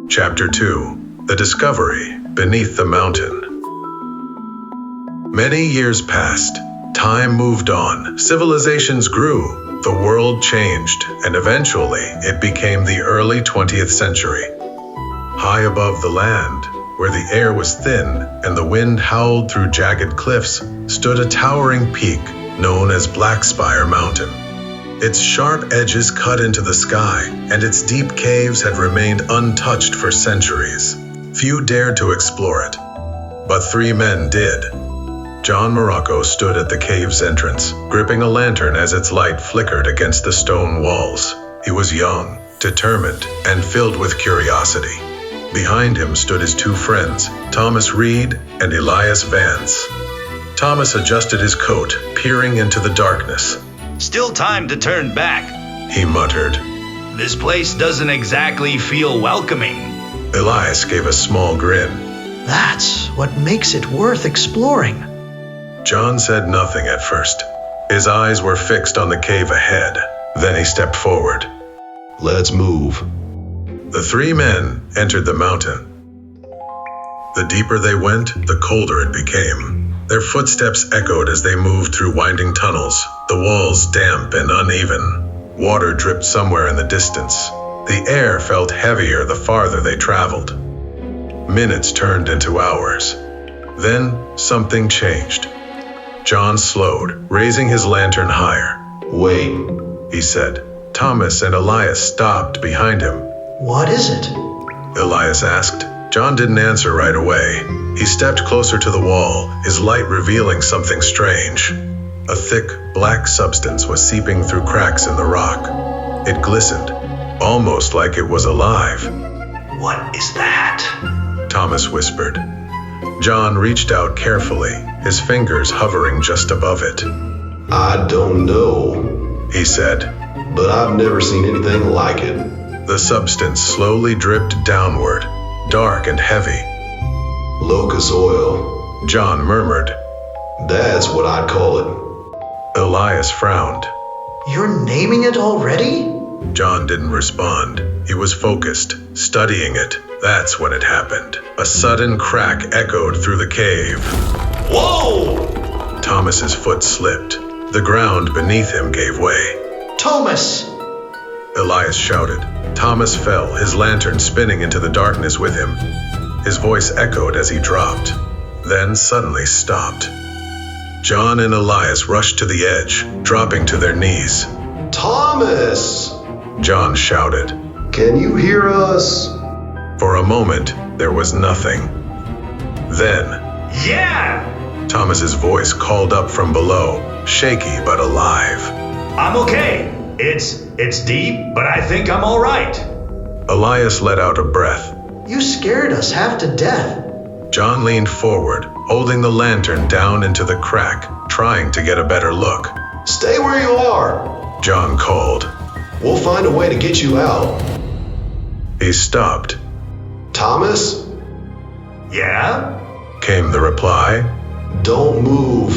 Chapter 2. The Discovery Beneath the Mountain. Many years passed. Time moved on. Civilizations grew. The world changed, and eventually it became the early 20th century. High above the land, where the air was thin and the wind howled through jagged cliffs, stood a towering peak known as Blackspire Mountain. Its sharp edges cut into the sky, and its deep caves had remained untouched for centuries. Few dared to explore it, but 3 men did. John Morocco stood at the cave's entrance, gripping a lantern as its light flickered against the stone walls. He was young, determined, and filled with curiosity. Behind him stood his 2 friends, Thomas Reed and Elias Vance. Thomas adjusted his coat, peering into the darkness. "Still time to turn back," he muttered. "This place doesn't exactly feel welcoming." Elias gave a small grin. "That's what makes it worth exploring." John said nothing at first. His eyes were fixed on the cave ahead. Then he stepped forward. "Let's move." The 3 men entered the mountain. The deeper they went, the colder it became. Their footsteps echoed as they moved through winding tunnels, the walls damp and uneven. Water dripped somewhere in the distance. The air felt heavier the farther they traveled. Minutes turned into hours. Then something changed. John slowed, raising his lantern higher. "Wait," he said. Thomas and Elias stopped behind him. "What is it?" Elias asked. John didn't answer right away. He stepped closer to the wall, his light revealing something strange. A thick, black substance was seeping through cracks in the rock. It glistened, almost like it was alive. "What is that?" Thomas whispered. John reached out carefully, his fingers hovering just above it. "I don't know," he said. "but I've never seen anything like it." The substance slowly dripped downward, dark and heavy. "Locust oil," John murmured. "That's what I'd call it." Elias frowned. "You're naming it already?" John didn't respond. He was focused, studying it. That's when it happened. A sudden crack echoed through the cave. Whoa! Thomas's foot slipped. The ground beneath him gave way. "Thomas!" Elias shouted. Thomas fell, his lantern spinning into the darkness with him. His voice echoed as he dropped, then suddenly stopped. John and Elias rushed to the edge, dropping to their knees. "Thomas!" John shouted. "Can you hear us?" For a moment, there was nothing. Then, Yeah! Thomas's voice called up from below, shaky but alive. I'm okay. It's deep, but I think I'm all right. Elias let out a breath. "You scared us half to death." John leaned forward, holding the lantern down into the crack, trying to get a better look. "Stay where you are," John called. "We'll find a way to get you out." He stopped. "Thomas?" Yeah? Came the reply. "Don't move."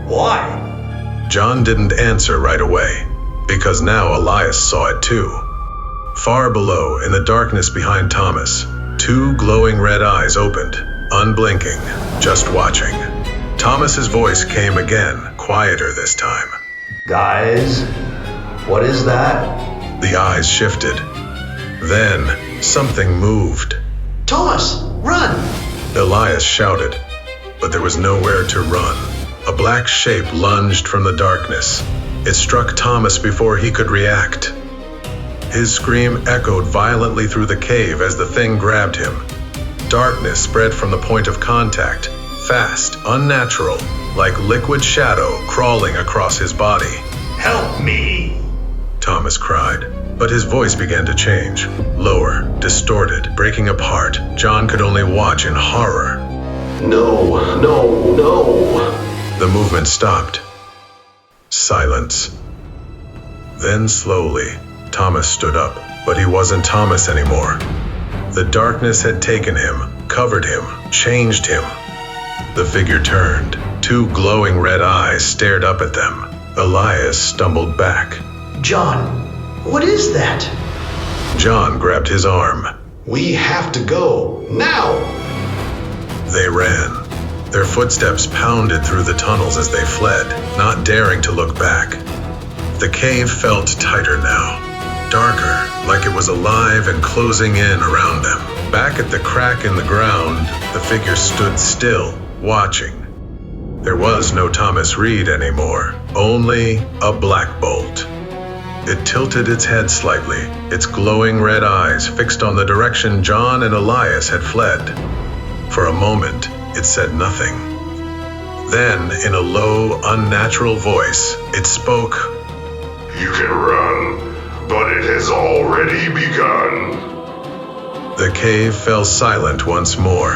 Why? John didn't answer right away, because now Elias saw it too. Far below, in the darkness behind Thomas, 2 glowing red eyes opened, unblinking, just watching. Thomas's voice came again, quieter this time. Guys, what is that? The eyes shifted. Then, something moved. "Thomas, run!" Elias shouted, but there was nowhere to run. A black shape lunged from the darkness. It struck Thomas before he could react. His scream echoed violently through the cave as the thing grabbed him. Darkness spread from the point of contact, fast, unnatural, like liquid shadow crawling across his body. Help me! Thomas cried, but his voice began to change, lower, distorted, breaking apart. John could only watch in horror. "No, no, no." The movement stopped. Silence. Then slowly, Thomas stood up, but he wasn't Thomas anymore. The darkness had taken him, covered him, changed him. The figure turned. 2 glowing red eyes stared up at them. Elias stumbled back. "John, what is that?" John grabbed his arm. We have to go. Now! They ran. Their footsteps pounded through the tunnels as they fled, not daring to look back. The cave felt tighter now, darker, like it was alive and closing in around them. Back at the crack in the ground, the figure stood still, watching. There was no Thomas Reed anymore, only a black bolt. It tilted its head slightly, its glowing red eyes fixed on the direction John and Elias had fled. For a moment, it said nothing. Then, in a low, unnatural voice, it spoke. You can run, but it has already begun. The cave fell silent once more.